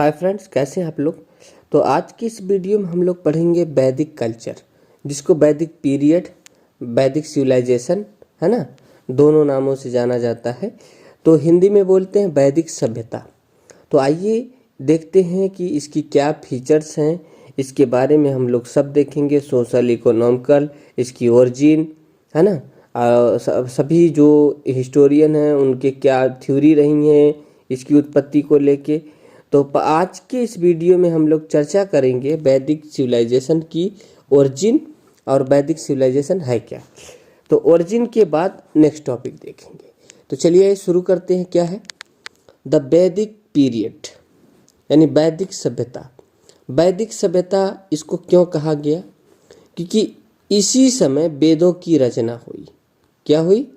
Hi friends, कैसे हैं आप लोग। तो आज की इस वीडियो में हम लोग पढ़ेंगे वैदिक कल्चर, जिसको वैदिक पीरियड, वैदिक सिविलाइजेशन, है ना, दोनों नामों से जाना जाता है। तो हिंदी में बोलते हैं वैदिक सभ्यता। तो आइए देखते हैं कि इसकी क्या फीचर्स हैं, इसके बारे में हम लोग सब देखेंगे। सोशल, इकोनॉमिकल, इसकी ओरिजिन, है ना, सभी जो हिस्टोरियन हैं उनके क्या थ्योरी रही हैं इसकी उत्पत्ति को लेके। तो आज के इस वीडियो में हम लोग चर्चा करेंगे वैदिक सिविलाइजेशन की ओरिजिन और वैदिक सिविलाइजेशन है क्या। तो ओरिजिन के बाद नेक्स्ट टॉपिक देखेंगे। तो चलिए शुरू करते हैं। क्या है द वैदिक पीरियड, यानी वैदिक सभ्यता। वैदिक सभ्यता इसको क्यों कहा गया? क्योंकि इसी समय वेदों की रचना हुई। क्या हुई?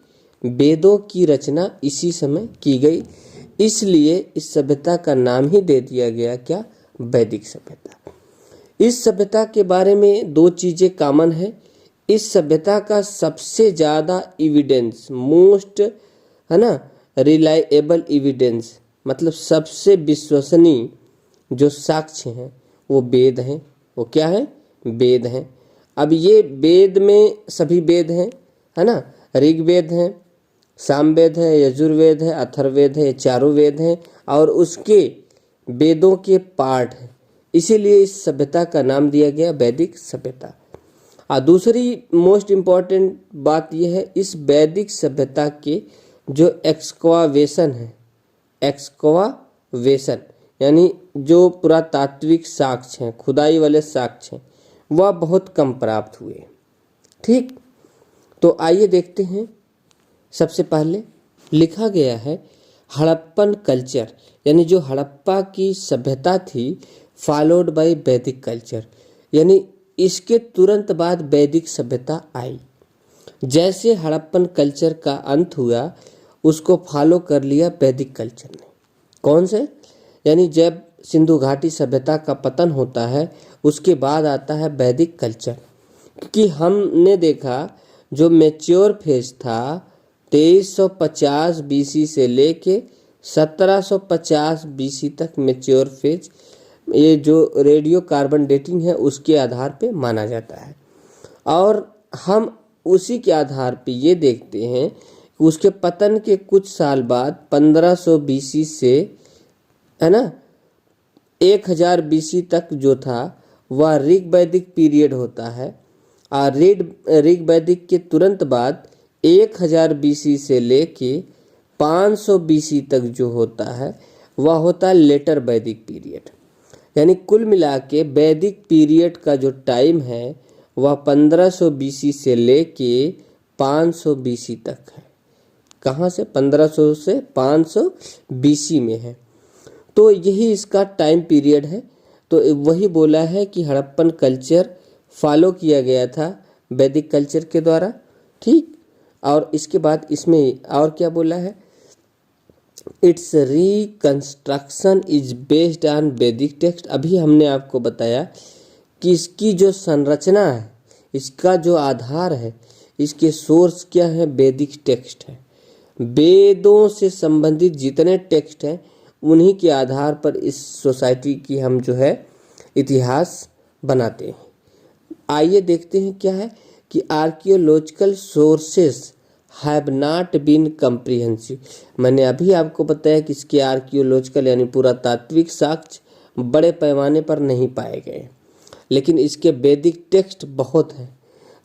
वेदों की रचना इसी समय की गई, इसलिए इस सभ्यता का नाम ही दे दिया गया क्या? वैदिक सभ्यता। इस सभ्यता के बारे में दो चीजें कॉमन है। इस सभ्यता का सबसे ज्यादा एविडेंस, मोस्ट, है ना, रिलायबल एविडेंस, मतलब सबसे विश्वसनीय जो साक्ष्य हैं वो वेद हैं। वो क्या है? वेद हैं। अब ये वेद में सभी वेद हैं, है ना, ऋग्वेद है, सामवेद है, यजुर्वेद है, अथर्ववेद है, ये चारों वेद हैं और उसके वेदों के पार्ट हैं। इसीलिए इस सभ्यता का नाम दिया गया वैदिक सभ्यता। और दूसरी मोस्ट इम्पॉर्टेंट बात यह है, इस वैदिक सभ्यता के जो एक्सकवावेशन है, एक्सकवावेशन यानी जो पुरातात्विक साक्ष्य हैं, खुदाई वाले साक्ष्य हैं, वह बहुत कम प्राप्त हुए। ठीक, तो आइए देखते हैं। सबसे पहले लिखा गया है हड़प्पन कल्चर, यानी जो हड़प्पा की सभ्यता थी, फॉलोड बाय वैदिक कल्चर, यानी इसके तुरंत बाद वैदिक सभ्यता आई। जैसे हड़प्पन कल्चर का अंत हुआ, उसको फॉलो कर लिया वैदिक कल्चर ने। कौन से? यानी जब सिंधु घाटी सभ्यता का पतन होता है, उसके बाद आता है वैदिक कल्चर। क्योंकि हमने देखा जो मैच्योर फेज था 2350 बीसी से लेके 1750 बीसी तक मैच्योर फेज, ये जो रेडियो कार्बन डेटिंग है उसके आधार पे माना जाता है। और हम उसी के आधार पे ये देखते हैं कि उसके पतन के कुछ साल बाद 1500 बीसी से, है ना, 1000 बीसी तक जो था वह ऋग वैदिक पीरियड होता है। और ऋग वैदिक के तुरंत बाद 1000 बीसी से लेके 500 बीसी तक जो होता है वह होता है लेटर वैदिक पीरियड। यानी कुल मिला के वैदिक पीरियड का जो टाइम है वह 1500 बीसी से लेके 500 बीसी तक है। कहाँ से? 1500 से 500 बीसी में है। तो यही इसका टाइम पीरियड है। तो वही बोला है कि हड़प्पन कल्चर फॉलो किया गया था वैदिक कल्चर के द्वारा। ठीक, और इसके बाद इसमें और क्या बोला है? It's reconstruction is based on वैदिक टेक्स्ट। अभी हमने आपको बताया कि इसकी जो संरचना है, इसका जो आधार है, इसके सोर्स क्या है? वैदिक टेक्स्ट है। वेदों से संबंधित जितने टेक्स्ट हैं उन्हीं के आधार पर इस सोसाइटी की हम जो है इतिहास बनाते हैं। आइए देखते हैं क्या है कि archaeological sources have not been comprehensive. मैंने अभी आपको बताया कि इसके आर्कियोलॉजिकल यानी पुरातात्विक साक्ष्य बड़े पैमाने पर नहीं पाए गए, लेकिन इसके वैदिक टेक्स्ट बहुत हैं।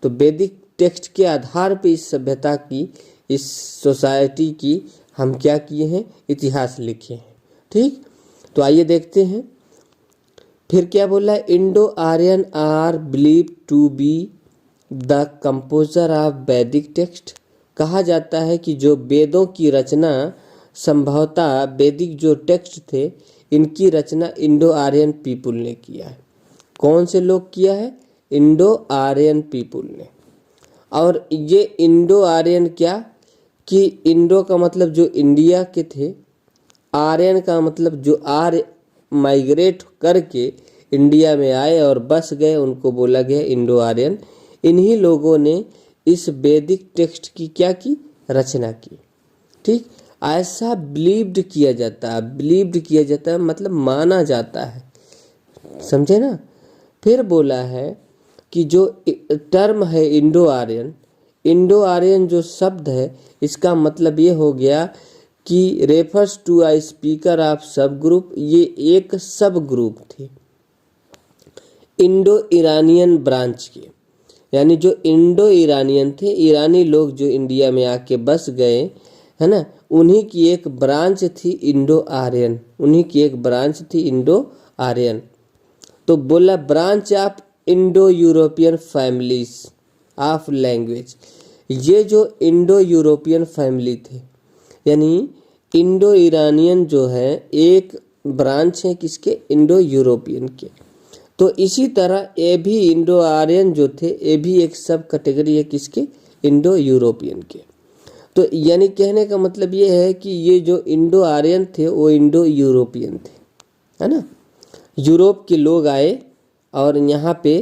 तो वैदिक टेक्स्ट के आधार पर इस सभ्यता की, इस सोसाइटी की हम क्या किए हैं? इतिहास लिखे हैं। ठीक, तो आइए देखते हैं फिर क्या बोला है। Indo Aryan are believe to be the composer of Vedic text. कहा जाता है कि जो वेदों की रचना, संभवतः वैदिक जो टेक्स्ट थे, इनकी रचना इंडो आर्यन पीपुल ने किया है। कौन से लोग किया है? इंडो आर्यन पीपुल ने। और ये इंडो आर्यन क्या, कि इंडो का मतलब जो इंडिया के थे, आर्यन का मतलब जो आर्य माइग्रेट करके इंडिया में आए और बस गए, उनको बोला गया इंडो आर्यन। इन्हीं लोगों ने इस वैदिक टेक्स्ट की क्या की? रचना की। ठीक, ऐसा बिलीव्ड किया जाता है मतलब माना जाता है, समझे ना। फिर बोला है कि जो टर्म है इंडो आर्यन जो शब्द है इसका मतलब ये हो गया कि refers to a speaker of sub group, ये एक सब ग्रुप थे इंडो ईरानियन ब्रांच के, यानी जो इंडो ईरानियन थे, ईरानी लोग जो इंडिया में आके बस गए है ना, उन्हीं की एक ब्रांच थी इंडो आर्यन। तो बोला branch of Indo European families of language, ये जो इंडो यूरोपियन फैमिली थे यानी इंडो ईरानियन जो है एक ब्रांच है किसके, इंडो यूरोपियन के। तो इसी तरह ये भी इंडो आर्यन जो थे ये भी एक सब कैटेगरी है किसके, इंडो यूरोपियन के। तो यानी कहने का मतलब ये है कि ये जो इंडो आर्यन थे वो इंडो यूरोपियन थे, है ना। यूरोप के लोग आए और यहाँ पे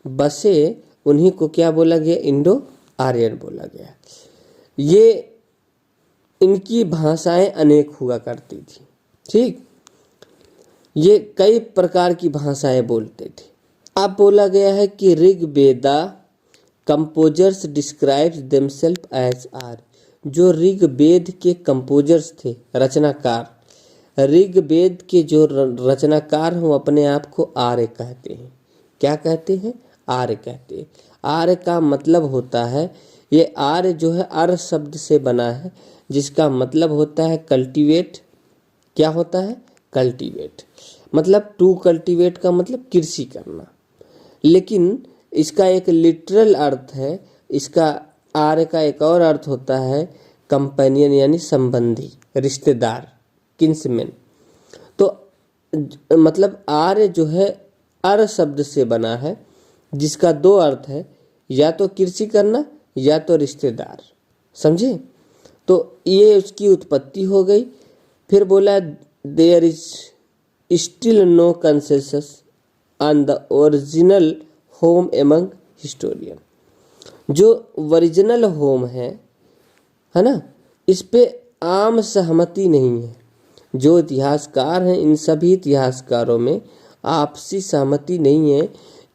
बसे, उन्हीं को क्या बोला गया, इंडो आर्यन बोला गया। ये इनकी भाषाएं अनेक हुआ करती थी, ठीक। ये कई प्रकार की भाषाएं बोलते थे। अब बोला गया है कि Rigveda composers describes themself as are, जो ऋग्वेद के कंपोजर्स थे, रचनाकार, ऋग्वेद के जो रचनाकार हैं वो अपने आप को आर्य कहते हैं। क्या कहते हैं, आर्य कहते हैं। आर्य का मतलब होता है, ये आर्य जो है अर् शब्द से बना है जिसका मतलब होता है कल्टीवेट। क्या होता है, कल्टीवेट, मतलब टू कल्टीवेट का मतलब कृषि करना, लेकिन इसका एक लिटरल अर्थ है, इसका आर्य का एक और अर्थ होता है कंपेनियन यानी संबंधी, रिश्तेदार, किन्समैन। तो मतलब आर्य जो है अर शब्द से बना है जिसका दो अर्थ है, या तो कृषि करना या तो रिश्तेदार, समझे। तो ये उसकी उत्पत्ति हो गई। फिर बोला there is still no consensus on the original home among historian, जो ओरिजिनल होम है ना, इस पे आम सहमति नहीं है। जो इतिहासकार हैं इन सभी इतिहासकारों में आपसी सहमति नहीं है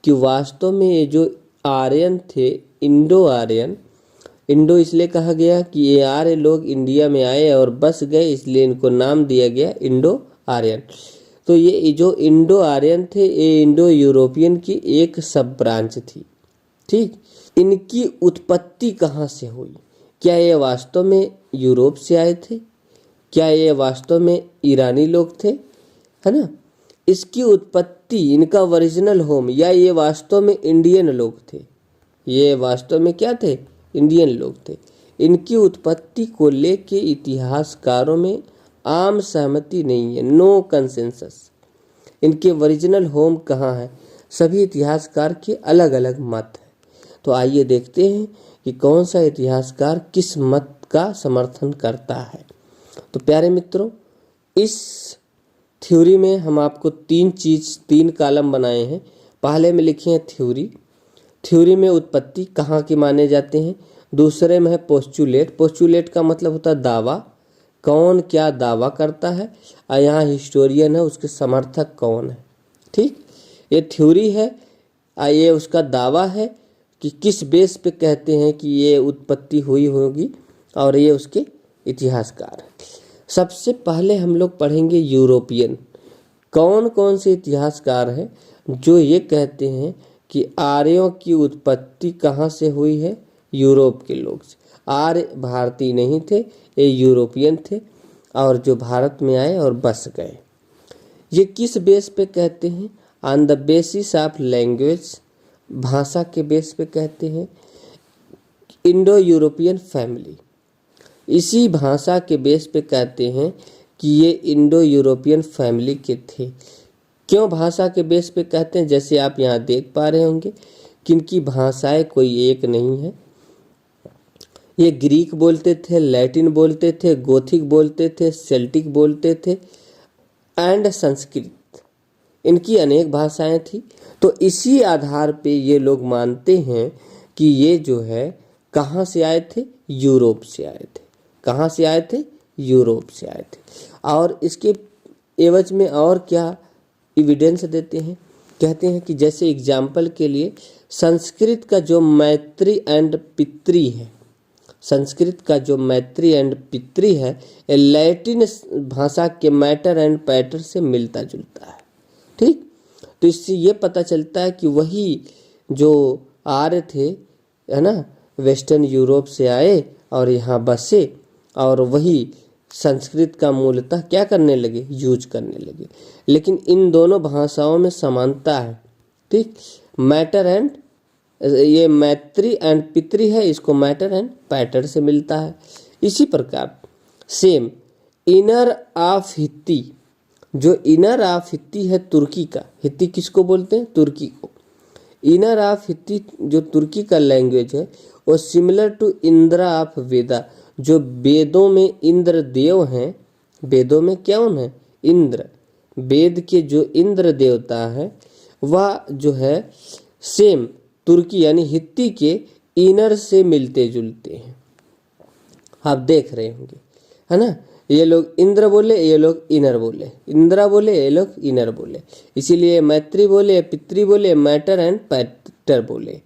कि वास्तव में ये जो आर्यन थे, इंडो आर्यन, इंडो इसलिए कहा गया कि ये आर्य लोग इंडिया में आए और बस गए, इसलिए इनको नाम दिया गया इंडो आर्यन। तो ये जो इंडो आर्यन थे ये इंडो यूरोपियन की एक सब ब्रांच थी, ठीक। इनकी उत्पत्ति कहाँ से हुई, क्या ये वास्तव में यूरोप से आए थे, क्या ये वास्तव में ईरानी लोग थे, है ना। इसकी उत्पत्ति, इनका ओरिजिनल होम, या ये वास्तव में इंडियन लोग थे, ये वास्तव में क्या थे, इंडियन लोग थे। इनकी उत्पत्ति को लेके इतिहासकारों में आम सहमति नहीं है, नो कंसेंसस। इनके ओरिजिनल होम कहाँ है, सभी इतिहासकार के अलग अलग मत है। तो आइए देखते हैं कि कौन सा इतिहासकार किस मत का समर्थन करता है। तो प्यारे मित्रों, इस थ्योरी में हम आपको तीन कॉलम बनाए हैं। पहले में लिखे हैं थ्योरी में उत्पत्ति कहाँ के माने जाते हैं। दूसरे में है पोस्टुलेट का मतलब होता है दावा, कौन क्या दावा करता है, और यहाँ हिस्टोरियन है, उसके समर्थक कौन है, ठीक। ये थ्योरी है, ये उसका दावा है कि किस बेस पे कहते हैं कि ये उत्पत्ति हुई होगी, और ये उसके इतिहासकार है। सबसे पहले हम लोग पढ़ेंगे यूरोपियन। कौन कौन से इतिहासकार हैं जो ये कहते हैं कि आर्यों की उत्पत्ति कहाँ से हुई है, यूरोप के लोग से। आर्य भारतीय नहीं थे, ये यूरोपियन थे, और जो भारत में आए और बस गए। ये किस बेस पे कहते हैं, on the basis of language, भाषा के बेस पे कहते हैं। इंडो यूरोपियन फैमिली, इसी भाषा के बेस पे कहते हैं कि ये इंडो यूरोपियन फैमिली के थे। क्यों भाषा के बेस पे कहते हैं, जैसे आप यहाँ देख पा रहे होंगे कि इनकी भाषाएं कोई एक नहीं है। ये ग्रीक बोलते थे, लैटिन बोलते थे, गोथिक बोलते थे, सेल्टिक बोलते थे, एंड संस्कृत, इनकी अनेक भाषाएं थी। तो इसी आधार पे ये लोग मानते हैं कि ये जो है कहाँ से आए थे, यूरोप से आए थे। कहाँ से आए थे, यूरोप से आए थे। और इसके एवज में और क्या एविडेंस देते हैं, कहते हैं कि जैसे एग्जाम्पल के लिए संस्कृत का जो मैत्री एंड पितृ है, संस्कृत का जो मैत्री एंड पितृ है, लैटिन भाषा के मैटर एंड पैटर से मिलता जुलता है। ठीक, तो इससे ये पता चलता है कि वही जो आर्य थे, है ना, वेस्टर्न यूरोप से आए और यहाँ बसे, और वही संस्कृत का मूलतः क्या करने लगे, यूज करने लगे। लेकिन इन दोनों भाषाओं में समानता है। ठीक, मैटर एंड, ये मैत्री एंड पितृ है, इसको मैटर एंड पैटर से मिलता है। इसी प्रकार सेम इनर ऑफ हित्ती, जो इनर ऑफ हित्ती है तुर्की का, हित्ती किसको बोलते हैं, तुर्की को। इनर ऑफ हित्ती जो तुर्की का लैंग्वेज है वो सिमिलर टू इंद्र ऑफ वेदा, जो वेदों में इंद्र देव हैं, वेदों में कौन है, इंद्र, वेद के जो इंद्र देवता है वह जो है सेम तुर्की यानी हित्ती के इनर से मिलते जुलते हैं। आप देख रहे होंगे, है ना, ये लोग इंद्र बोले, ये लोग इनर बोले, इंद्रा बोले, ये लोग इनर बोले, इसीलिए मैत्री बोले, पितृ बोले, मैटर एंड पैटर बोले।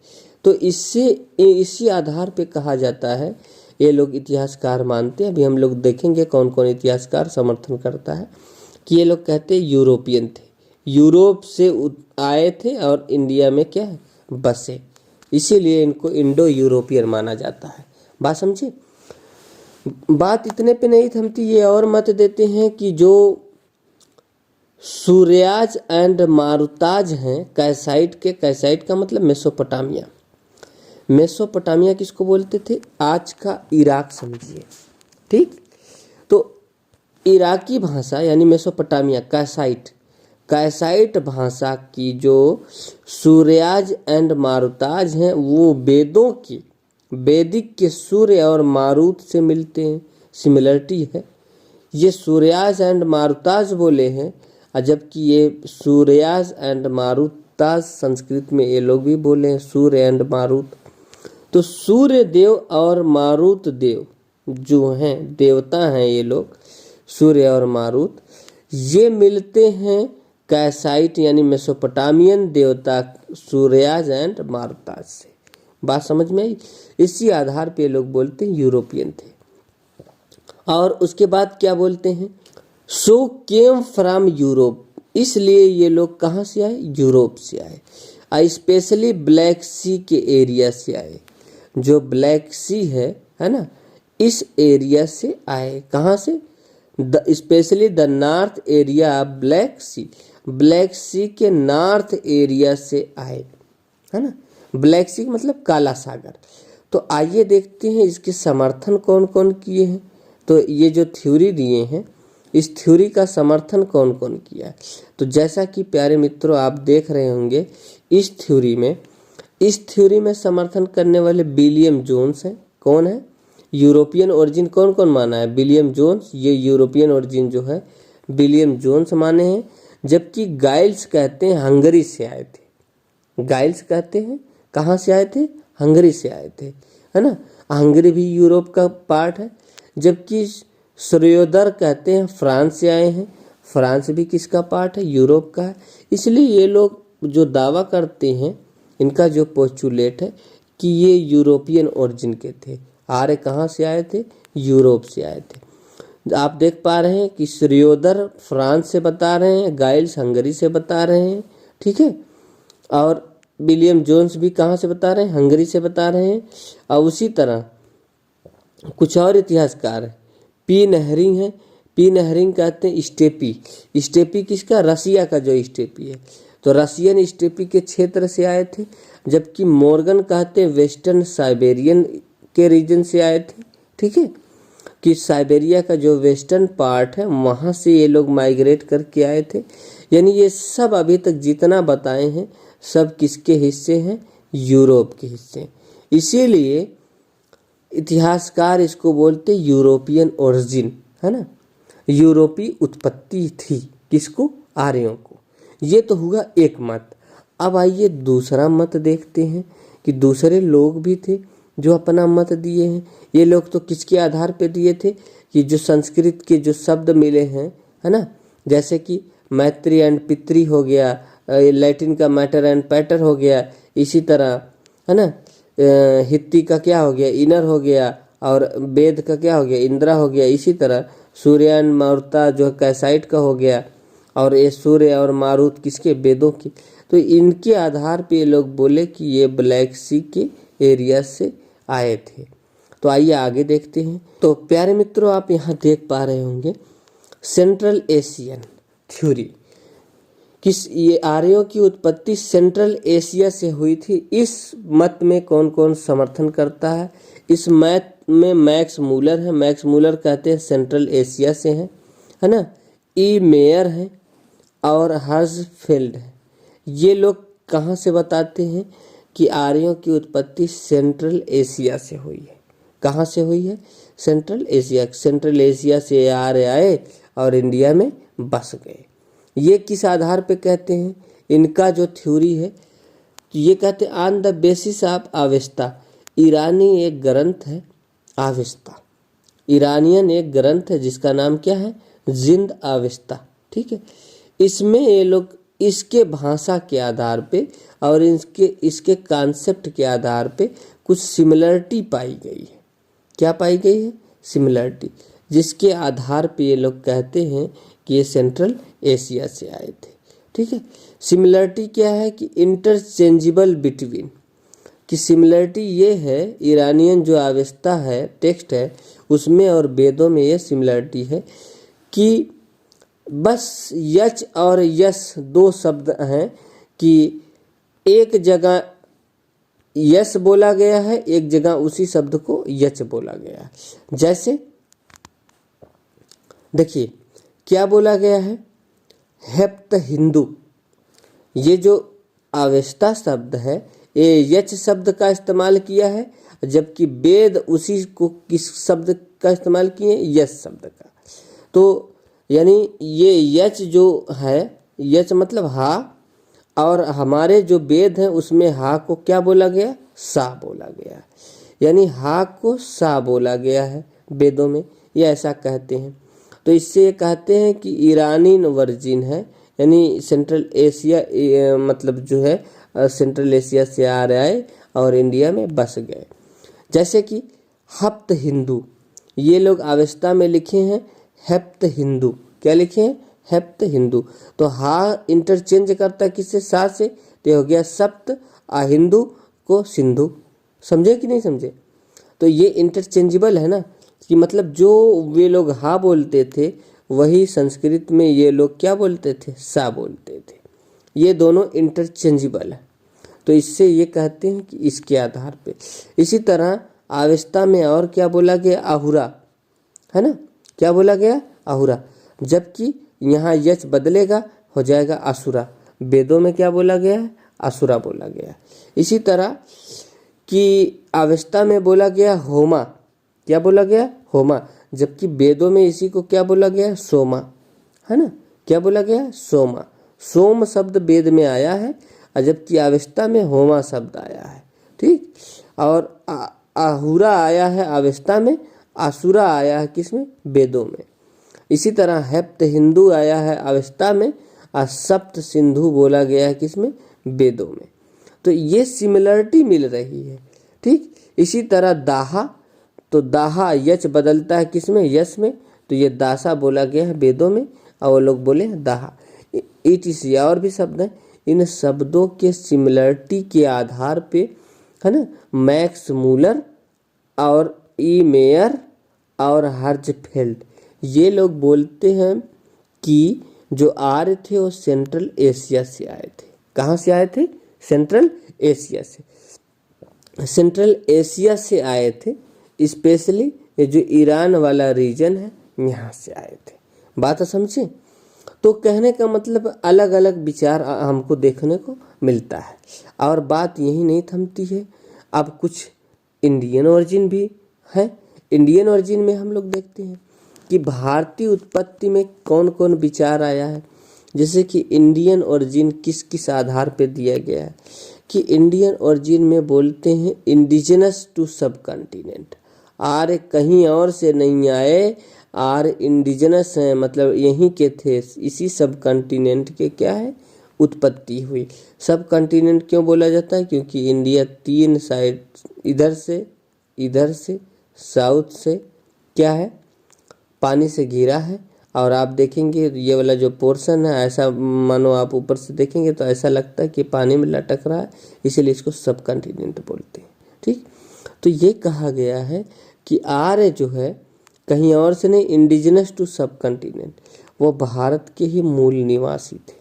तो इससे इसी आधार पे कहा जाता है, ये लोग इतिहासकार मानते हैं, अभी हम लोग देखेंगे कौन कौन इतिहासकार समर्थन करता है, कि ये लोग कहते हैं यूरोपियन थे, यूरोप से आए थे और इंडिया में क्या है, बसे, इसीलिए इनको इंडो यूरोपियन माना जाता है। बात समझे। बात इतने पे नहीं थमती, ये और मत देते हैं कि जो सूर्याज एंड मारुताज हैं कैसाइट के, कैसाइट का मतलब मेसोपोटामिया, मेसोपोटामिया किसको बोलते थे, आज का इराक समझिए। ठीक, तो इराकी भाषा यानी मेसोपोटामिया कैसाइट, कैसाइट भाषा की जो सूर्याज एंड मारुताज हैं वो वेदों की, वैदिक के सूर्य और मारुत से मिलते हैं, सिमिलरिटी है। ये सूर्याज एंड मारुताज बोले हैं, जबकि ये सूर्याज एंड मारुताज संस्कृत में ये लोग भी बोले हैं सूर्य एंड मारुत। तो सूर्य देव और मारुत देव जो हैं, देवता हैं ये लोग, सूर्य और मारुत, ये मिलते हैं कैसाइट यानी मेसोपोटामियन देवता सूर्याज एंड मारुताज से। बात समझ में आई। इसी आधार पे लोग बोलते हैं यूरोपियन थे। और उसके बाद क्या बोलते हैं, सो केम फ्रॉम यूरोप, इसलिए ये लोग कहाँ से आए, यूरोप से आए, स्पेशली ब्लैक सी के एरिया से आए, जो ब्लैक सी है ना, इस एरिया से आए। कहाँ से, specially the north area black sea, black sea के नॉर्थ एरिया से आए, है ना, ब्लैक सी मतलब काला सागर। तो आइए देखते हैं इसके समर्थन कौन कौन किए हैं। तो ये जो थ्योरी दिए हैं, इस थ्योरी का समर्थन कौन कौन किया है। तो जैसा कि प्यारे मित्रों आप देख रहे होंगे, इस थ्योरी में समर्थन करने वाले विलियम जोन्स हैं। कौन है, यूरोपियन ओरिजिन कौन कौन माना है, विलियम जोन्स, ये यूरोपियन ओरिजिन जो है विलियम जोन्स माने हैं। जबकि गाइल्स कहते हैं हंगरी से आए थे, गाइल्स कहते हैं कहाँ से आए थे, हंगरी से आए थे, है ना, हंगरी भी यूरोप का पार्ट है। जबकि श्रोएडर कहते हैं फ्रांस से आए हैं, फ्रांस भी किसका पार्ट है, यूरोप का है। इसलिए ये लोग जो दावा करते हैं, इनका जो पोस्टुलेट है कि ये यूरोपियन ओरिजिन के थे, आर्य कहाँ से आए थे, यूरोप से आए थे। आप देख पा रहे हैं कि श्रोएडर फ्रांस से बता रहे हैं, गाइल्स हंगरी से बता रहे हैं, ठीक है, और विलियम जोन्स भी कहाँ से बता रहे हैं, हंगरी से बता रहे हैं। और उसी तरह कुछ और इतिहासकार हैं, पी नहरिंग है, पी नहरिंग कहते हैं स्टेपी, स्टेपी किसका, रसिया का जो स्टेपी है, तो रसियन स्टेपी के क्षेत्र से आए थे। जबकि मॉर्गन कहते हैं वेस्टर्न साइबेरियन के रीजन से आए थे, ठीक है, कि साइबेरिया का जो वेस्टर्न पार्ट है वहाँ से ये लोग माइग्रेट करके आए थे। यानी ये सब अभी तक जितना बताए हैं सब किसके हिस्से हैं, यूरोप के हिस्से। इसीलिए इतिहासकार इसको बोलते यूरोपियन ओरिजिन, है ना, यूरोपीय उत्पत्ति थी किसको, आर्यों को। ये तो हुआ एक मत। अब आइए दूसरा मत देखते हैं कि दूसरे लोग भी थे जो अपना मत दिए हैं। ये लोग तो किसके आधार पे दिए थे कि जो संस्कृत के जो शब्द मिले हैं, है ना, जैसे कि मैत्री एंड पितरी हो गया, लैटिन का मैटर एंड पैटर हो गया, इसी तरह है ना, हित्ती का क्या हो गया, इनर हो गया, और वेद का क्या हो गया, इंद्रा हो गया। इसी तरह सूर्य एंड मारुता जो कैसाइट का हो गया, और ये सूर्य और मारुत किसके, वेदों की। तो इनके आधार पे ये लोग बोले कि ये ब्लैक सी के एरिया से आए थे। तो आइए आगे देखते हैं। तो प्यारे मित्रों, आप यहाँ देख पा रहे होंगे सेंट्रल एशियन थ्योरी, किस ये आर्यों की उत्पत्ति सेंट्रल एशिया से हुई थी। इस मत में कौन कौन समर्थन करता है? इस मत में मैक्स मूलर है। मैक्स मूलर कहते हैं सेंट्रल एशिया से हैं, है ना। ई मेयर है और हर्जफेल्ड है। ये लोग कहाँ से बताते हैं कि आर्यों की उत्पत्ति सेंट्रल एशिया से हुई है। कहाँ से हुई है? Central Asia. सेंट्रल एशिया से आर्य आए और इंडिया में बस गए। ये किस आधार पे कहते हैं? इनका जो थ्योरी है, ये कहते हैं on the basis of Avesta. ईरानी एक ग्रंथ है अवेस्ता, ईरानियन एक ग्रंथ है जिसका नाम क्या है? जिंद अवेस्ता। ठीक है, इसमें ये लोग इसके भाषा के आधार पे और इसके कॉन्सेप्ट के आधार पे कुछ सिमिलरिटी पाई गई है। क्या पाई गई है? सिमिलरिटी, जिसके आधार पे ये लोग कहते हैं कि ये सेंट्रल एशिया से आए थे। ठीक है, सिमिलरिटी क्या है कि इंटरचेंजेबल बिटवीन, कि सिमिलरिटी ये है, ईरानियन जो अवेस्ता है टेक्स्ट है उसमें और वेदों में ये सिमिलरिटी है कि बस यच और यस दो शब्द हैं, कि एक जगह यस बोला गया है, एक जगह उसी शब्द को यच बोला गया है। जैसे देखिए क्या बोला गया है, हेप्त हिंदू। ये जो अवेस्ता शब्द है ये यच शब्द का इस्तेमाल किया है, जबकि वेद उसी को किस शब्द का इस्तेमाल किए? यस शब्द का। तो यानी ये यच जो है, यच मतलब हा, और हमारे जो वेद हैं उसमें हा को क्या बोला गया? सा बोला गया। यानी हा को सा बोला गया है वेदों में, ये ऐसा कहते हैं। तो इससे ये कहते हैं कि ईरानी वर्जिन है, यानी सेंट्रल एशिया मतलब जो है सेंट्रल एशिया से आ रहे आए और इंडिया में बस गए। जैसे कि हप्त हिंदू, ये लोग अवेस्ता में लिखे हैं हेप्त हिंदू। क्या लिखे हैं? हेप्त हिंदू। तो हा इंटरचेंज करता है किससे? सा से, तो हो गया सप्त, आ हिंदू को सिंधु। समझे कि नहीं समझे? तो ये इंटरचेंजेबल है ना, कि मतलब जो वे लोग हा बोलते थे वही संस्कृत में ये लोग क्या बोलते थे? सा बोलते थे। ये दोनों इंटरचेंजेबल है। तो इससे ये कहते हैं कि इसके आधार पे। इसी तरह अवेस्ता में और क्या बोला गया? आहुरा, है ना। क्या बोला गया? आहुरा। जबकि यहाँ यच बदलेगा, हो जाएगा असुरा। वेदों में क्या बोला गया है? असुरा बोला गया। इसी तरह कि अवेस्ता में बोला गया होमा। क्या बोला गया? होमा। जबकि वेदों में इसी को क्या बोला गया? सोमा, है ना। क्या बोला गया? सोमा। सोम शब्द वेद में आया है, जबकि अवेस्ता में होमा शब्द आया है। ठीक, और आहुरा आया है अवेस्ता में, असुरा आया है किसमें? वेदों में। इसी तरह हेप्त हिंदू आया है अवेस्ता में, और सप्त सिंधु बोला गया है किसमें? वेदों में। तो ये सिमिलरिटी मिल रही है। ठीक, इसी तरह दाहा, तो दाहा यच बदलता है किसमें? यस में, तो ये दासा बोला गया है वेदों में और वो लोग बोले दाहा। ETC और भी शब्द हैं, इन शब्दों के सिमिलरिटी के आधार पे, है ना, मैक्स मूलर और ई मेयर और हर्जफेल्ड ये लोग बोलते हैं कि जो आर्य थे वो सेंट्रल एशिया से आए थे। कहाँ से आए थे? सेंट्रल एशिया से। सेंट्रल एशिया से आए थे, स्पेशली ये जो ईरान वाला रीजन है यहाँ से आए थे। बात समझे? तो कहने का मतलब अलग अलग विचार हमको देखने को मिलता है। और बात यही नहीं थमती है, अब कुछ इंडियन ओरिजिन भी है। इंडियन ओरिजिन में हम लोग देखते हैं कि भारतीय उत्पत्ति में कौन कौन विचार आया है। जैसे कि इंडियन ओरिजिन किस किस आधार पे दिया गया है, कि इंडियन ओरिजिन में बोलते हैं इंडिजिनस टू सब कॉन्टिनेंट, आर्य कहीं और से नहीं आए आर इंडिजिनस हैं, मतलब यहीं के थे, इसी सब कॉन्टिनेंट के क्या है उत्पत्ति हुई। सब कॉन्टिनेंट क्यों बोला जाता है? क्योंकि इंडिया 3 साइड, इधर से साउथ से क्या है पानी से घिरा है। और आप देखेंगे ये वाला जो पोर्शन है, ऐसा मानो आप ऊपर से देखेंगे तो ऐसा लगता है कि पानी में लटक रहा है, इसीलिए इसको सब कॉन्टिनेंट बोलते हैं। ठीक, तो ये कहा गया है कि आर्य जो है कहीं और से नहीं, इंडिजिनस टू सब कॉन्टिनेंट, वो भारत के ही मूल निवासी थे।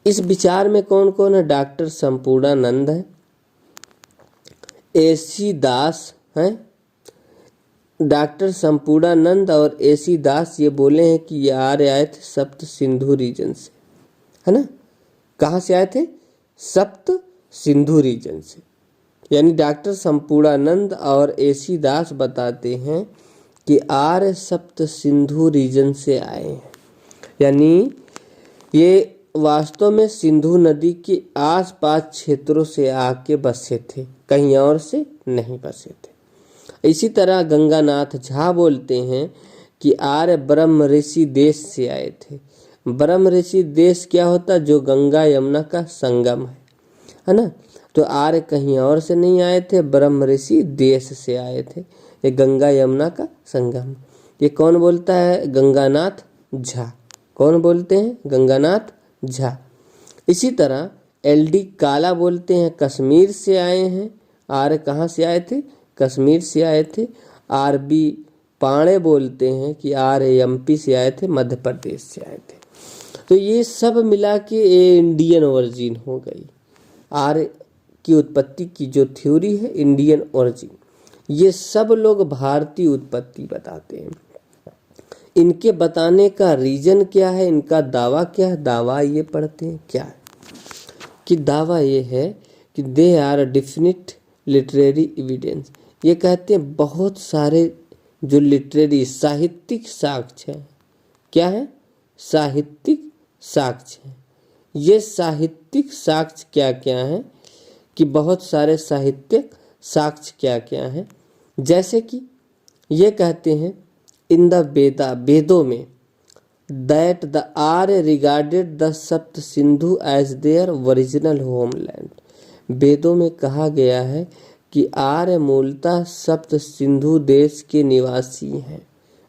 इस विचार में कौन कौन है? डॉक्टर संपूर्णानंद है, AC दास हैं। डॉक्टर संपूर्णानंद और AC दास ये बोले हैं कि ये आर्य आए थे सप्त सिंधु रीजन से, है ना। कहाँ से आए थे? सप्त सिंधु रीजन से। यानी डॉक्टर संपूर्णानंद और AC दास बताते हैं कि आर्य सप्त सिंधु रीजन से आए हैं। यानी ये वास्तव में सिंधु नदी के आसपास क्षेत्रों से आके बसे थे, कहीं और से नहीं बसे थे। इसी तरह गंगानाथ झा बोलते हैं कि आर्य ब्रह्म ऋषि देश से आए थे। ब्रह्म ऋषि देश क्या होता? जो गंगा यमुना का संगम है ना। तो आर्य कहीं और से नहीं आए थे, ब्रह्म ऋषि देश से आए थे। ये गंगा यमुना का संगम, ये कौन बोलता है? गंगानाथ झा। कौन बोलते हैं? गंगानाथ झा। इसी तरह LD काला बोलते हैं कश्मीर से आए हैं। आर्य कहाँ से आए थे? कश्मीर से आए थे। RB पांडे बोलते हैं कि आर्य MP से आए थे, मध्य प्रदेश से आए थे। तो ये सब मिला के इंडियन ओरिजिन हो गई। आर्य की उत्पत्ति की जो थ्योरी है इंडियन ओरिजिन, ये सब लोग भारतीय उत्पत्ति बताते हैं। इनके बताने का रीजन क्या है? इनका दावा क्या है? दावा ये पढ़ते हैं क्या है कि दावा ये है कि they are definite literary evidence. ये कहते हैं बहुत सारे जो लिटरेरी साहित्यिक साक्ष्य हैं, क्या है? साहित्यिक साक्ष्य हैं। ये साहित्यिक साक्ष्य क्या क्या हैं कि बहुत सारे साहित्यिक साक्ष्य क्या क्या हैं, जैसे कि ये कहते हैं इन द वेदों में that the Arya regarded the Sapta Sindhu as their original homeland. वेदों में कहा गया है कि आर्य मूलतः सप्त सिंधु देश के निवासी हैं।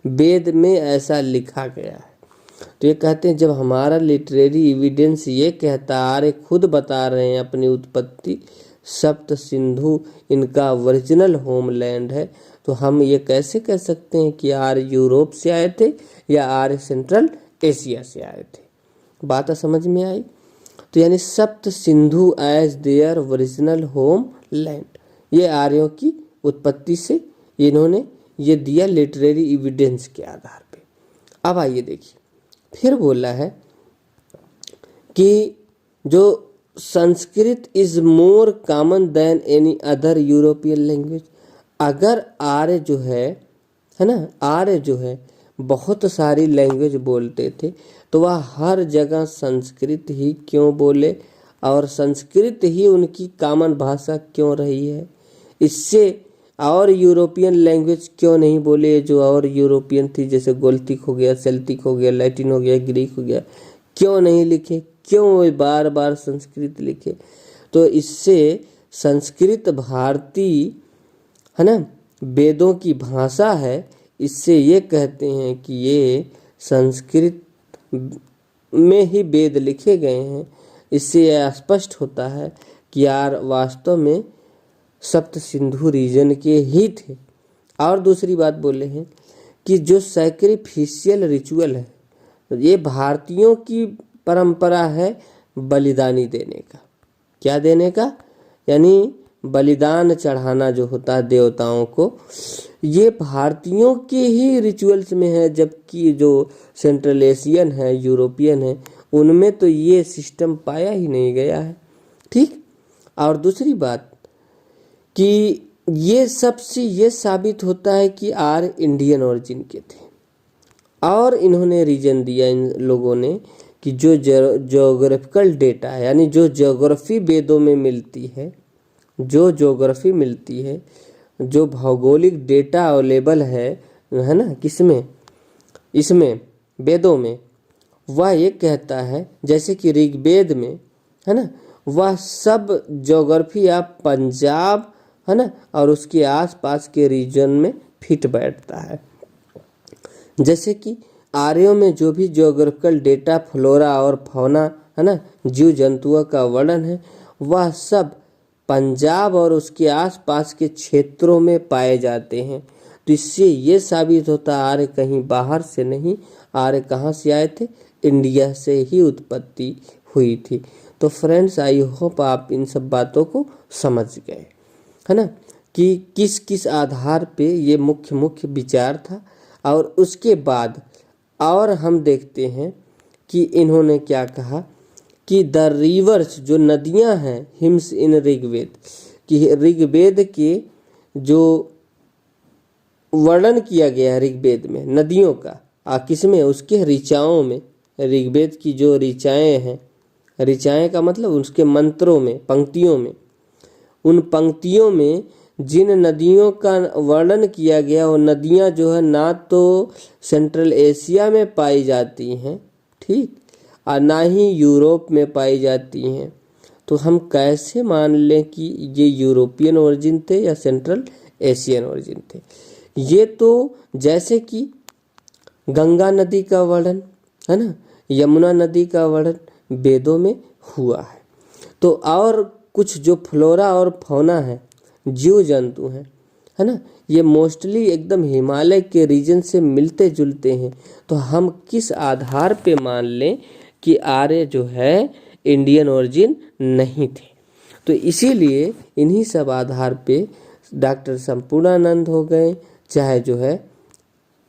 वेद में ऐसा लिखा गया है। तो ये कहते हैं जब हमारा लिटरेरी एविडेंस ये कहता, आर्य खुद बता रहे हैं अपनी उत्पत्ति सप्त सिंधु इनका ओरिजिनल होमलैंड है, तो हम ये कैसे कह सकते हैं कि आर्य यूरोप से आए थे या आर्य सेंट्रल एशिया से आए थे? बात समझ में आई? तो यानी Sapta Sindhu as their original homeland, ये आर्यों की उत्पत्ति से इन्होंने ये दिया लिटरेरी एविडेंस के आधार पे। अब आइए देखिए, फिर बोला है कि जो Sanskrit is more common than any other European language. अगर आर्य जो है ना, आर्य जो है बहुत सारी लैंग्वेज बोलते थे, तो वह हर जगह संस्कृत ही क्यों बोले और संस्कृत ही उनकी कॉमन भाषा क्यों रही है? इससे और यूरोपियन लैंग्वेज क्यों नहीं बोले जो और यूरोपियन थी, जैसे गोल्टिक हो गया, सेल्टिक हो गया, लैटिन हो गया, ग्रीक हो गया, क्यों नहीं लिखे? क्यों वे बार बार संस्कृत लिखे? तो इससे संस्कृत भारतीय है ना, वेदों की भाषा है, इससे ये कहते हैं कि ये संस्कृत में ही वेद लिखे गए हैं। इससे यह स्पष्ट होता है कि यार वास्तव में सप्त सिंधु रीजन के ही थे। और दूसरी बात बोले हैं कि जो सैक्रिफिशियल रिचुअल है, ये भारतीयों की परंपरा है बलिदानी देने का। क्या देने का? यानी बलिदान चढ़ाना जो होता है देवताओं को, ये भारतीयों के ही रिचुअल्स में है, जबकि जो सेंट्रल एशियन है, यूरोपियन है, उनमें तो ये सिस्टम पाया ही नहीं गया है। ठीक। और दूसरी बात कि ये सबसे ये साबित होता है कि आर्य इंडियन ओरिजिन के थे। और इन्होंने रीजन दिया इन लोगों ने कि जो ज्योग्राफिकल डेटा है, यानी जो ज्योग्राफी वेदों में मिलती है, जो ज्योग्राफी मिलती है, जो भौगोलिक डेटा अवेलेबल है ना, किसमें? इसमें वेदों में, वह ये कहता है जैसे कि ऋग्वेद में है ना, वह सब ज्योग्राफी ऑफ पंजाब है ना और उसके आसपास के रीजन में फिट बैठता है। जैसे कि आर्यों में जो भी ज्योग्राफिकल डेटा, फ्लोरा और फौना है ना, जीव जंतुओं का वर्णन है, वह सब पंजाब और उसके आसपास के क्षेत्रों में पाए जाते हैं। तो इससे ये साबित होता है आर्य कहीं बाहर से नहीं, आर्य कहाँ से आए थे, इंडिया से ही उत्पत्ति हुई थी। तो फ्रेंड्स, आई होप आप इन सब बातों को समझ गए है ना, कि किस किस आधार पे ये मुख्य विचार था। और उसके बाद और हम देखते हैं कि इन्होंने क्या कहा कि द रिवर्स, जो नदियां हैं, हिम्स इन ऋग्वेद, कि ऋग्वेद के जो वर्णन किया गया है ऋग्वेद में नदियों का, किसमें, उसके ऋचाओं में, ऋग्वेद की जो ऋचाएं हैं, ऋचाएं का मतलब उसके मंत्रों में, पंक्तियों में, उन पंक्तियों में जिन नदियों का वर्णन किया गया, वो नदियां जो है ना तो सेंट्रल एशिया में पाई जाती हैं, ठीक, और ना ही यूरोप में पाई जाती हैं। तो हम कैसे मान लें कि ये यूरोपियन ओरिजिन थे या सेंट्रल एशियन ओरिजिन थे। ये तो जैसे कि गंगा नदी का वर्णन है ना, यमुना नदी का वर्णन वेदों में हुआ है। तो और कुछ जो फ्लोरा और फौना है, जीव जंतु हैं है ना, ये मोस्टली एकदम हिमालय के रीजन से मिलते जुलते हैं। तो हम किस आधार पे मान लें कि आर्य जो है इंडियन ओरिजिन नहीं थे। तो इसीलिए इन्हीं सब आधार पे डॉक्टर संपूर्णानंद हो गए, चाहे जो है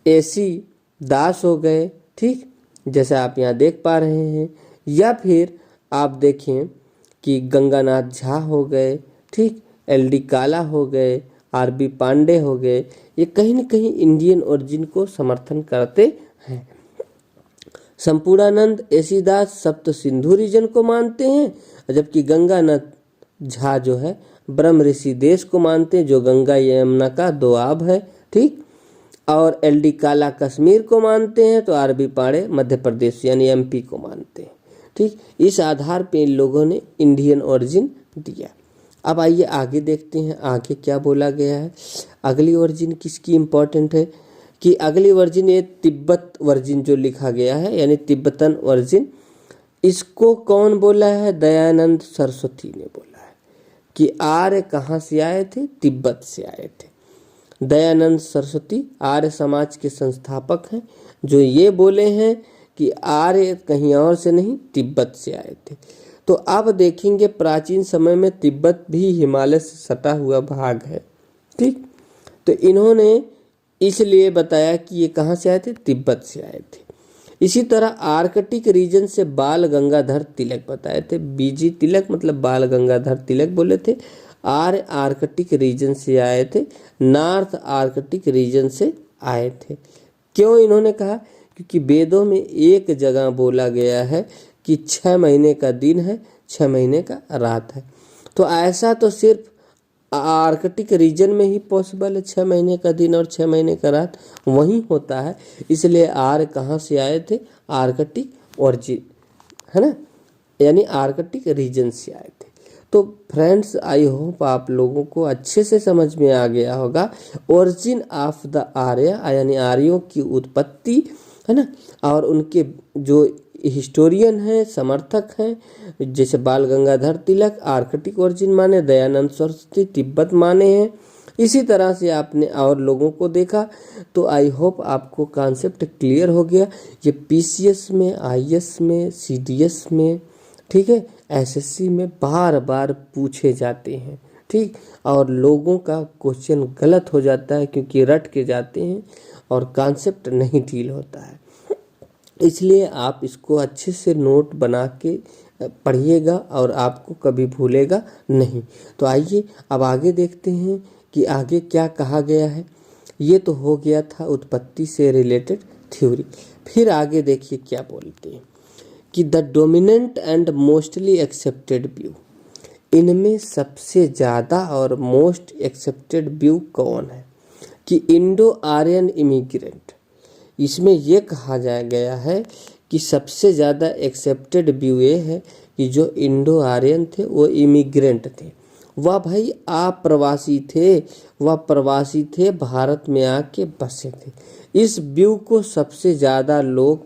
एसी दास हो गए, ठीक, जैसा आप यहाँ देख पा रहे हैं, या फिर आप देखें कि गंगानाथ झा हो गए, ठीक, एलडी काला हो गए, आरबी पांडे हो गए, ये कहीं न कहीं इंडियन ओरिजिन को समर्थन करते हैं। संपूर्णानंद एसी दास सप्त सिंधु रीजन को मानते हैं, जबकि गंगानाथ झा जो है ब्रह्म ऋषि देश को मानते हैं, जो गंगा यमुना का दोआब है, ठीक, और एलडी काला कश्मीर को मानते हैं, तो आरबी पांडे मध्य प्रदेश यानी एमपी को मानते हैं, ठीक। इस आधार पे इन लोगों ने इंडियन ओरिजिन दिया। अब आइए आगे देखते हैं आगे क्या बोला गया है। अगली ओरिजिन किसकी इम्पोर्टेंट है, कि अगली ओरिजिन ये तिब्बत ओरिजिन जो लिखा गया है, यानी तिब्बतन ओरिजिन, इसको कौन बोला है, दयानंद सरस्वती ने बोला है कि आर्य कहाँ से आए थे, तिब्बत से आए थे। दयानंद सरस्वती आर्य समाज के संस्थापक हैं, जो ये बोले हैं कि आर्य कहीं और से नहीं, तिब्बत से आए थे। तो अब देखेंगे प्राचीन समय में तिब्बत भी हिमालय से सटा हुआ भाग है, ठीक। तो इन्होंने इसलिए बताया कि ये कहाँ से आए थे, तिब्बत से आए थे। इसी तरह आर्कटिक रीजन से बाल गंगाधर तिलक बताए थे, बीजी तिलक मतलब बाल गंगाधर तिलक बोले थे। आर्य आर्कटिक रीजन से आए थे, नॉर्थ आर्कटिक रीजन से आए थे। क्यों इन्होंने कहा, क्योंकि वेदों में एक जगह बोला गया है कि 6 महीने का दिन है, 6 महीने का रात है। तो ऐसा तो सिर्फ आर्कटिक रीजन में ही पॉसिबल है, 6 महीने का दिन और 6 महीने का रात वहीं होता है। इसलिए आर्य कहाँ से आए थे, आर्कटिक ओरिजिन है ना, यानी आर्कटिक रीजन से आए थे। तो फ्रेंड्स, आई होप आप लोगों को अच्छे से समझ में आ गया होगा ओरिजिन ऑफ द आर्य, यानी आर्यों की उत्पत्ति है ना, और उनके जो हिस्टोरियन हैं, समर्थक हैं, जैसे बाल गंगाधर तिलक आर्कटिक ओरिजिन माने, दयानंद सरस्वती तिब्बत माने हैं। इसी तरह से आपने और लोगों को देखा। तो आई होप आपको कॉन्सेप्ट क्लियर हो गया। ये पीसीएस में, आईएएस में, सीडीएस में, ठीक है, एसएससी में बार बार पूछे जाते हैं, ठीक। और लोगों का क्वेश्चन गलत हो जाता है क्योंकि रट के जाते हैं और कॉन्सेप्ट नहीं डील होता है। इसलिए आप इसको अच्छे से नोट बना के पढ़िएगा और आपको कभी भूलेगा नहीं। तो आइए अब आगे देखते हैं कि आगे क्या कहा गया है। ये तो हो गया था उत्पत्ति से रिलेटेड थ्योरी। फिर आगे देखिए क्या बोलते हैं कि the dominant and mostly accepted view, इनमें सबसे ज़्यादा और मोस्ट एक्सेप्टेड व्यू कौन है, कि इंडो आर्यन इमिग्रेंट, इसमें ये कहा गया है कि सबसे ज़्यादा एक्सेप्टेड व्यू ये है कि जो इंडो आर्यन थे वो इमिग्रेंट थे, वह भाई अप्रवासी थे, वह प्रवासी थे, भारत में आके बसे थे। इस व्यू को सबसे ज़्यादा लोग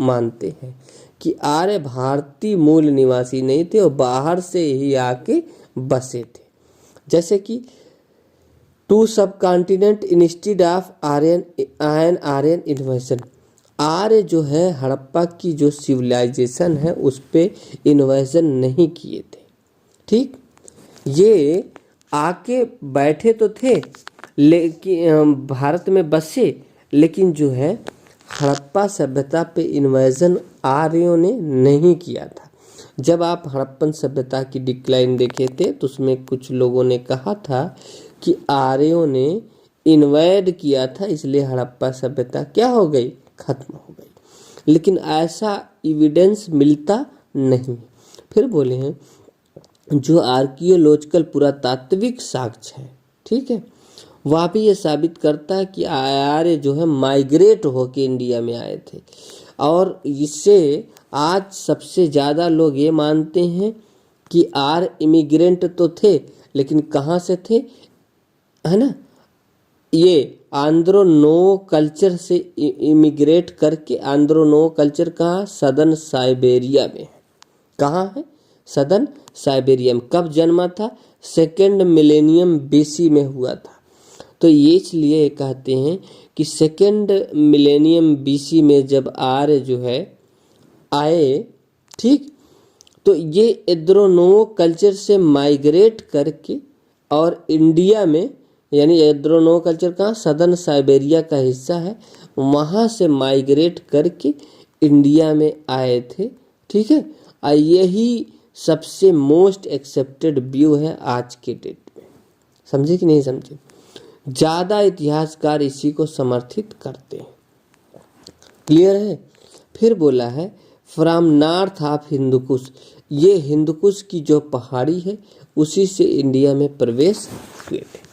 मानते हैं कि आर्य भारतीय मूल निवासी नहीं थे और बाहर से ही आके बसे थे। जैसे कि to subcontinent instead of Aryan invasion, Arya जो है हड़प्पा की जो सिविलाइजेशन है उस पे इन्वेशन नहीं किए थे। ठीक, ये आके बैठे तो थे लेकिन भारत में बसे, लेकिन जो है हड़प्पा सभ्यता पे इन्वेजन आर्यों ने नहीं किया था। जब आप हड़प्पन सभ्यता की डिक्लाइन देखे थे तो उसमें कुछ लोगों ने कहा था कि आर्यों ने इन्वेड किया था, इसलिए हड़प्पा सभ्यता क्या हो गई, खत्म हो गई। लेकिन ऐसा एविडेंस मिलता नहीं। फिर बोले हैं जो आर्कियोलॉजिकल पुरातात्विक साक्ष्य है, ठीक है, वह भी ये साबित करता है कि आर्य जो है माइग्रेट होके इंडिया में आए थे। और इससे आज सबसे ज़्यादा लोग ये मानते हैं कि आर्य इमिग्रेंट तो थे, लेकिन कहाँ से थे, है ना, ये आंद्रोनो कल्चर से इमिग्रेट करके। आंद्रोनो कल्चर कहाँ, सदर्न साइबेरिया में है। कहाँ है, सदर्न साइबेरिया में। कब जन्मा था, सेकेंड मिलेनियम बीसी में हुआ था। तो ये इसलिए कहते हैं कि सेकेंड मिलेनियम बीसी में जब आर्य जो है आए, ठीक, तो ये एद्रोनो कल्चर से माइग्रेट करके और इंडिया में, यानी एद्रोनो कल्चर का सदर्न साइबेरिया का हिस्सा है, वहाँ से माइग्रेट करके इंडिया में आए थे। ठीक है, और यही सबसे मोस्ट एक्सेप्टेड व्यू है आज के डेट में। समझे कि नहीं समझे? ज़्यादा इतिहासकार इसी को समर्थित करते हैं। क्लियर है? फिर बोला है फ्रॉम नॉर्थ ऑफ हिंदुकुश, ये हिंदुकुश की जो पहाड़ी है उसी से इंडिया में प्रवेश हुए थे।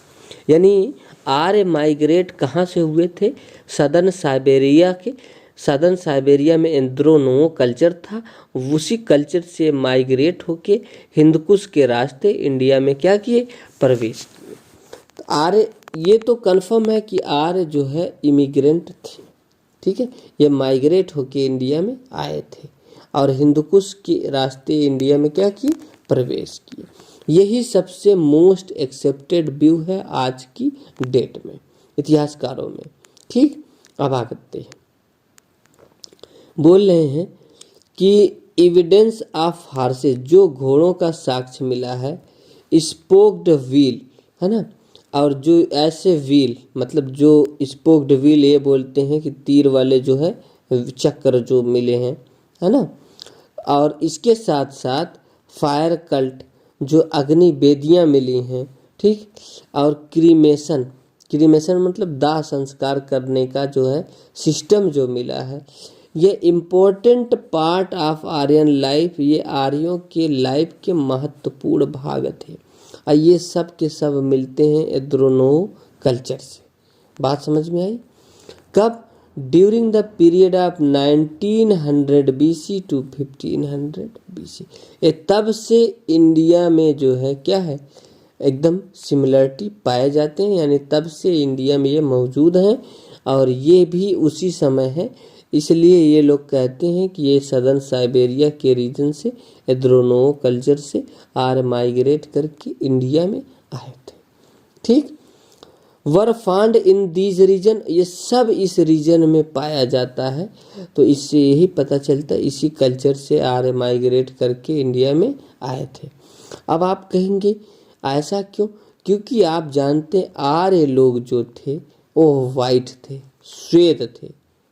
यानी आर्य माइग्रेट कहाँ से हुए थे, सदर्न साइबेरिया के। सदर्न साइबेरिया में एंड्रोनो कल्चर था, उसी कल्चर से माइग्रेट होके हिंदुकुश के रास्ते इंडिया में क्या किए, प्रवेश किए। तो आर्य, ये तो कंफर्म है कि आर्य जो है इमिग्रेंट थे। ठीक है, ये माइग्रेट होके इंडिया में आए थे और हिंदुकुश के रास्ते इंडिया में क्या किए, प्रवेश किए। यही सबसे मोस्ट एक्सेप्टेड व्यू है आज की डेट में इतिहासकारों में। ठीक, अब आते हैं, बोल रहे हैं कि एविडेंस ऑफ हॉर्सेस, जो घोड़ों का साक्ष्य मिला है, स्पोक्ड व्हील, है ना, और जो ऐसे व्हील, मतलब जो स्पोक्ड व्हील ये बोलते हैं कि तीर वाले जो है चक्र जो मिले हैं, है ना, और इसके साथ साथ फायर कल्ट, जो अग्नि वेदियाँ मिली हैं, ठीक, और क्रीमेशन, क्रीमेशन मतलब दाह संस्कार करने का जो है सिस्टम जो मिला है, ये important part of Aryan life, ये आर्यों के लाइफ के महत्वपूर्ण भाग थे। और ये सब के सब मिलते हैं एद्रोनो कल्चर से। बात समझ में आई? कब? During the period of 1900 BC to 1500 BC। ये तब से इंडिया में जो है क्या है, एकदम सिमिलरिटी पाए जाते हैं, यानी तब से इंडिया में ये मौजूद हैं और ये भी उसी समय है। इसलिए ये लोग कहते हैं कि ये सदर्न साइबेरिया के रीजन से एद्रोनो कल्चर से आर्य माइग्रेट करके इंडिया में आए थे। ठीक, were found in these region, ये सब इस रीजन में पाया जाता है। तो इससे यही पता चलता है इसी कल्चर से आर्य माइग्रेट करके इंडिया में आए थे। अब आप कहेंगे ऐसा क्यों? क्योंकि आप जानते आर्य लोग जो थे वो वाइट थे, श्वेत थे।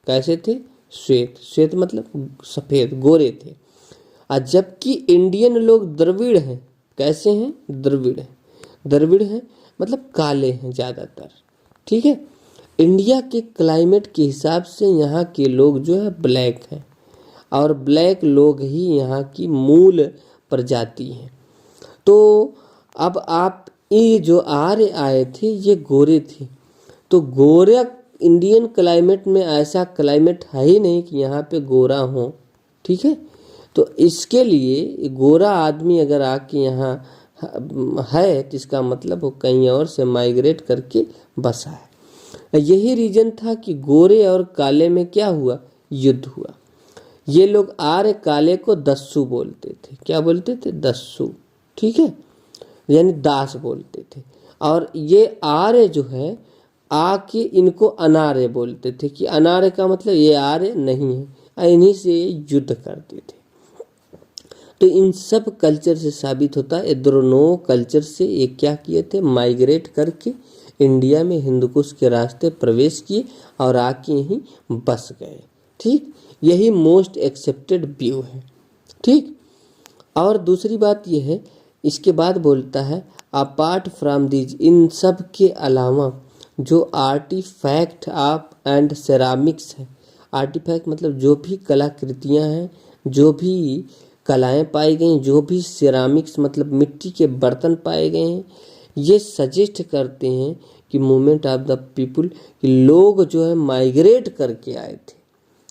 कैसे थे? श्वेत, श्वेत मतलब सफ़ेद, गोरे थे। और जबकि इंडियन लोग द्रविड़ हैं। कैसे हैं? द्रविड़ हैं। द्रविड़ हैं मतलब काले हैं ज़्यादातर। ठीक है, इंडिया के क्लाइमेट के हिसाब से यहाँ के लोग जो है ब्लैक हैं और ब्लैक लोग ही यहाँ की मूल प्रजाति हैं। तो अब आप ये जो आर्य आए थे ये गोरे थे, तो गोरा इंडियन क्लाइमेट में ऐसा क्लाइमेट है ही नहीं कि यहाँ पे गोरा हो, ठीक है। तो इसके लिए गोरा आदमी अगर आके यहाँ है तो इसका मतलब वो कहीं और से माइग्रेट करके बसा है। यही रीजन था कि गोरे और काले में क्या हुआ, युद्ध हुआ। ये लोग आर्य काले को दस्यु बोलते थे। क्या बोलते थे, दस्यु, ठीक है, यानी दास बोलते थे। और ये आर्य जो है आके इनको अनार्य बोलते थे कि अनार्य का मतलब ये आर्य नहीं है, इन्हीं से युद्ध करते थे। तो इन सब कल्चर से साबित होता है, दोनों कल्चर से ये क्या किए थे, माइग्रेट करके इंडिया में हिंदुकुश के रास्ते प्रवेश किए और आके यहीं बस गए, ठीक। यही मोस्ट एक्सेप्टेड व्यू है, ठीक। और दूसरी बात यह है, इसके बाद बोलता है अपार्ट फ्रॉम दीज, इन सब के अलावा जो आर्टिफैक्ट ऑफ एंड सेरामिक्स है। आर्टिफैक्ट मतलब जो भी कलाकृतियां हैं, जो भी कलाएं पाई गई, जो भी सेरामिक्स मतलब मिट्टी के बर्तन पाए गए हैं, ये सजेस्ट करते हैं कि मूवमेंट ऑफ द पीपुल, कि लोग जो है माइग्रेट करके आए थे।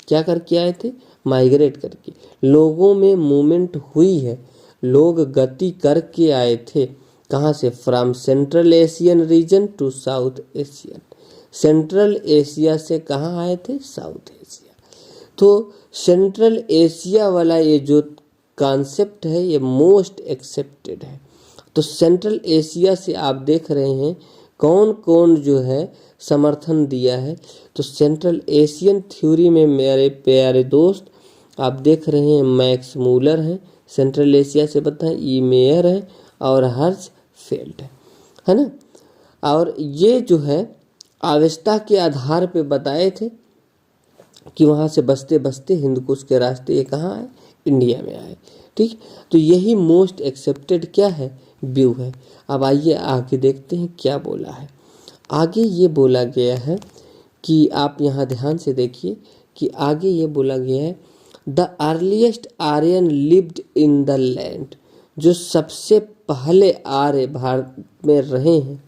क्या करके आए थे, माइग्रेट करके। लोगों में मूवमेंट हुई है, लोग गति करके आए थे। कहाँ से, from central Asian region to south Asian. Central Asia से कहाँ आए थे, साउथ एशिया। तो सेंट्रल एशिया वाला ये जो कॉन्सेप्ट है ये मोस्ट एक्सेप्टेड है। तो सेंट्रल एशिया से आप देख रहे हैं कौन कौन जो है समर्थन दिया है। तो सेंट्रल एशियन थ्योरी में मेरे प्यारे दोस्त आप देख रहे हैं मैक्स मूलर हैं, सेंट्रल एशिया से बताएं, ई मेयर है और हर्ट्जफेल्ड है ना। और ये जो है अवस्था के आधार पे बताए थे कि वहाँ से बसते बसते हिंदकुश के रास्ते ये कहाँ आए, इंडिया में आए, ठीक। तो यही मोस्ट एक्सेप्टेड क्या है, व्यू है। अब आइए आगे देखते हैं क्या बोला है। आगे ये बोला गया है कि आप यहाँ ध्यान से देखिए कि आगे ये बोला गया है the earliest Aryan lived in the land, जो सबसे पहले आर्य भारत में रहे हैं,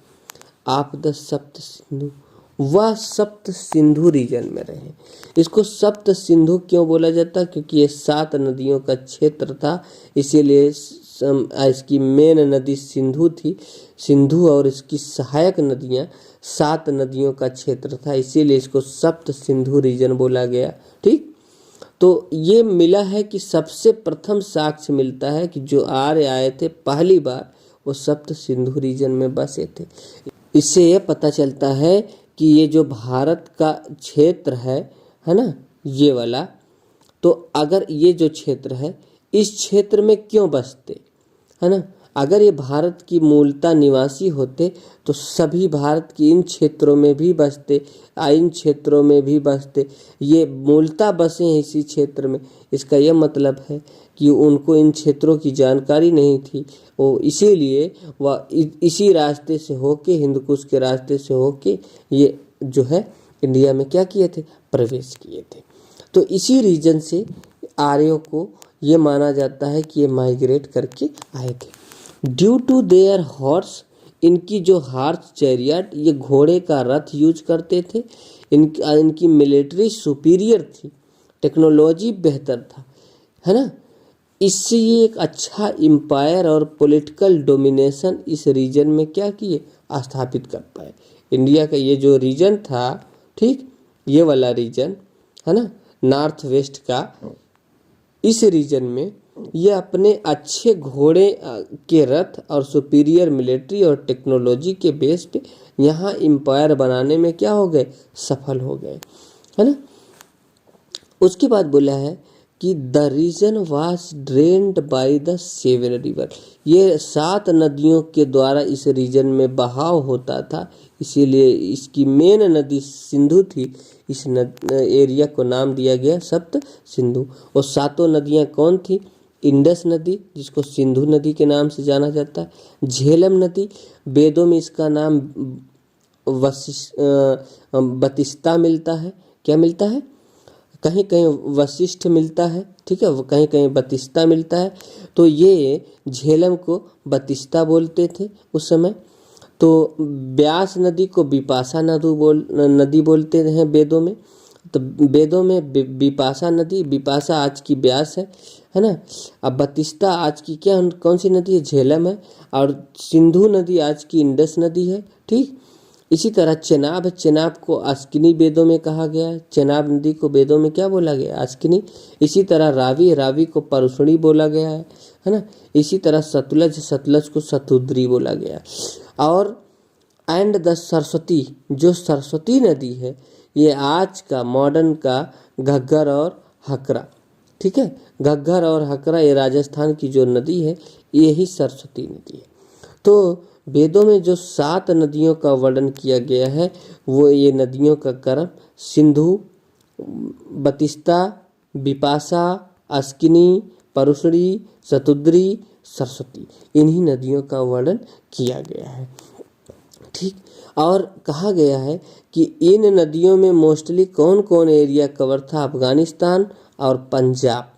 आप द सप्त सिंधु, वह सप्त सिंधु रीजन में रहे। इसको सप्त सिंधु क्यों बोला जाता है, क्योंकि ये 7 नदियों का क्षेत्र था, इसीलिए इसकी मेन नदी सिंधु थी। सिंधु और इसकी सहायक नदियां 7 नदियों का क्षेत्र था, इसीलिए इसको सप्त सिंधु रीजन बोला गया, ठीक। तो ये मिला है कि सबसे प्रथम साक्ष्य मिलता है कि जो आर्य आए थे पहली बार वो सप्त सिंधु रीजन में बसे थे। इससे ये पता चलता है कि ये जो भारत का क्षेत्र है ना, ये वाला, तो अगर ये जो क्षेत्र है इस क्षेत्र में क्यों बसते, है ना। अगर ये भारत की मूलतः निवासी होते तो सभी भारत की इन क्षेत्रों में भी बसते, इन क्षेत्रों में भी बसते। ये मूलतः बसे हैं इसी क्षेत्र में, इसका यह मतलब है कि उनको इन क्षेत्रों की जानकारी नहीं थी, वो इसीलिए वह इसी रास्ते से होके, हिंदकुश के रास्ते से होके ये जो है इंडिया में क्या किए थे, प्रवेश किए थे। तो इसी रीजन से आर्यों को ये माना जाता है कि ये माइग्रेट करके आए थे। ड्यू टू देयर हॉर्स, इनकी जो हॉर्स चैरियट, ये घोड़े का रथ यूज करते थे। इनकी मिलिट्री सुपीरियर थी, टेक्नोलॉजी बेहतर था, है ना। इससे ये एक अच्छा एम्पायर और पॉलिटिकल डोमिनेशन इस रीजन में क्या किए, स्थापित कर पाए। इंडिया का ये जो रीजन था, ठीक, ये वाला रीजन है ना, नॉर्थ वेस्ट का, इस रीजन में ये अपने अच्छे घोड़े के रथ और सुपीरियर मिलिट्री और टेक्नोलॉजी के बेस पे यहाँ एम्पायर बनाने में क्या हो गए, सफल हो गए, है ना। उसके बाद बोला है कि the region was drained by the 7 river, ये 7 नदियों के द्वारा इस रीजन में बहाव होता था, इसीलिए इसकी मेन नदी सिंधु थी। इस एरिया को नाम दिया गया सप्त सिंधु। और 7 नदियाँ कौन थी, इंडस नदी जिसको सिंधु नदी के नाम से जाना जाता है, झेलम नदी, वेदों में इसका नाम बतिस्ता मिलता है, क्या मिलता है, कहीं कहीं वशिष्ठ मिलता है, ठीक है, कहीं कहीं बतिस्ता मिलता है। तो ये झेलम को बतिस्ता बोलते थे उस समय। तो ब्यास नदी को विपाशा नदी बोलते हैं वेदों में। तो वेदों में विपाशा नदी, विपाशा आज की ब्यास है ना। अब बतिस्ता आज की क्या कौन सी नदी है? झेलम है। और सिंधु नदी आज की इंडस नदी है। ठीक, इसी तरह चेनाब, चेनाब को अस्किनी वेदों में कहा गया है। चेनाब नदी को वेदों में क्या बोला गया? अस्किनी। इसी तरह रावी, रावी को परुषणी बोला गया है ना। इसी तरह सतलज, सतलज को सतुद्री बोला गया। और एंड द सरस्वती, जो सरस्वती नदी है ये आज का मॉडर्न का घग्गर और हकरा। ठीक है, घग्गर और हकरा ये राजस्थान की जो नदी है यही सरस्वती नदी है। तो वेदों में जो 7 नदियों का वर्णन किया गया है वो ये नदियों का क्रम सिंधु, बतिस्ता, विपाशा, अस्किनी, परुषणी, सतुद्री, सरस्वती, इन्हीं नदियों का वर्णन किया गया है। ठीक, और कहा गया है कि इन नदियों में मोस्टली कौन कौन एरिया कवर था? अफगानिस्तान और पंजाब,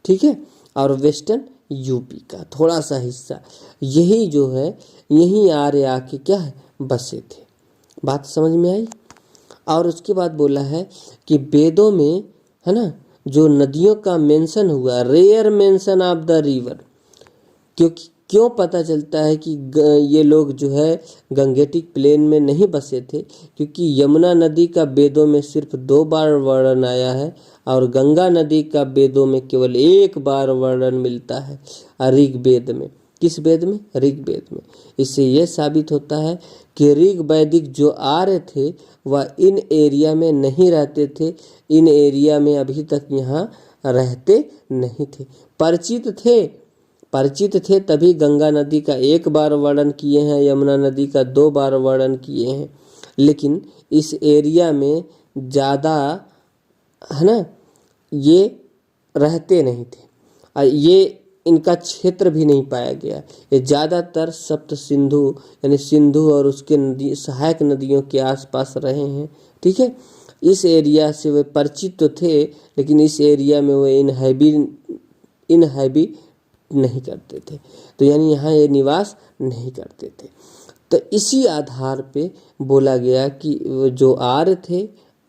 ठीक है, और वेस्टर्न यूपी का थोड़ा सा हिस्सा, यही जो है यहीं आर्य आके क्या है बसे थे। बात समझ में आई? और उसके बाद बोला है कि वेदों में है ना जो नदियों का मेंशन हुआ, rare mention of the river, क्योंकि क्यों पता चलता है कि ये लोग जो है गंगेटिक प्लेन में नहीं बसे थे? क्योंकि यमुना नदी का वेदों में सिर्फ 2 बार वर्णन आया है और गंगा नदी का वेदों में केवल 1 बार वर्णन मिलता है ऋग्वेद में। किस वेद में? ऋग्वेद में। इससे यह साबित होता है कि ऋग वैदिक जो आर्य थे वह इन एरिया में नहीं रहते थे, इन एरिया में अभी तक यहाँ रहते नहीं थे। परिचित थे तभी गंगा नदी का 1 बार वर्णन किए हैं, यमुना नदी का 2 बार वर्णन किए हैं, लेकिन इस एरिया में ज़्यादा है ना ये रहते नहीं थे और ये इनका क्षेत्र भी नहीं पाया गया। ये ज़्यादातर सप्त सिंधु यानी सिंधु और उसके नदी सहायक नदियों के आसपास रहे हैं। ठीक है, इस एरिया से वे परिचित तो थे लेकिन इस एरिया में वे इनहैबी नहीं करते थे, तो यानी यहाँ ये निवास नहीं करते थे। तो इसी आधार पे बोला गया कि जो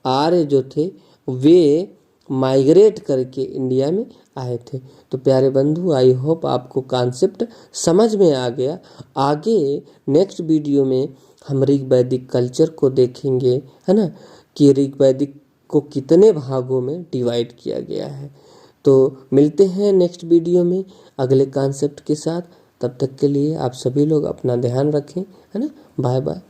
आर्य जो थे वे माइग्रेट करके इंडिया में आए थे। तो प्यारे बंधु, आई होप आपको कॉन्सेप्ट समझ में आ गया। आगे नेक्स्ट वीडियो में हम ऋग वैदिक कल्चर को देखेंगे, है ना, कि ऋग वैदिक को कितने भागों में डिवाइड किया गया है। तो मिलते हैं नेक्स्ट वीडियो में अगले कॉन्सेप्ट के साथ। तब तक के लिए आप सभी लोग अपना ध्यान रखें, है ना। Bye bye.